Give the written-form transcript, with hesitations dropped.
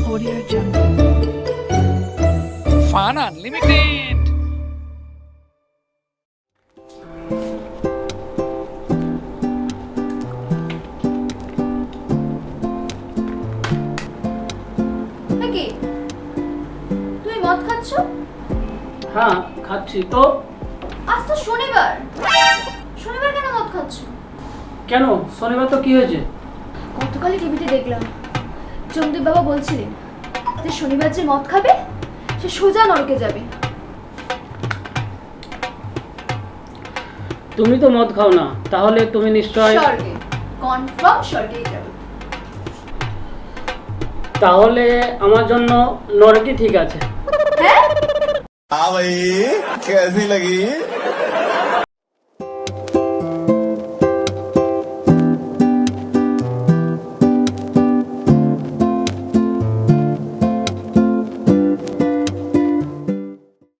Audio Jungle. Fun Unlimited. নাকি তুমি মদ খাচ্ছ? হ্যাঁ খাচ্ছি তো। আজ তো শনিবার, শনিবার কেন মদ খাচ্ছ? কেন শনিবার তো কি হয়েছে? গতকালই টিভিতে দেখলাম চন্দ্র বাবা বলছিলেন যে শনিবার যে মদ খাবে সে সোজা নরকে যাবে। তুমি তো মদ খাও না, তাহলে তুমি নিশ্চয়। স্বর্গে, কনফার্ম স্বর্গেই যাবে। তাহলে আমার জন্য নরকই ঠিক আছে। হ্যাঁ हाँ भाई कैसी लगी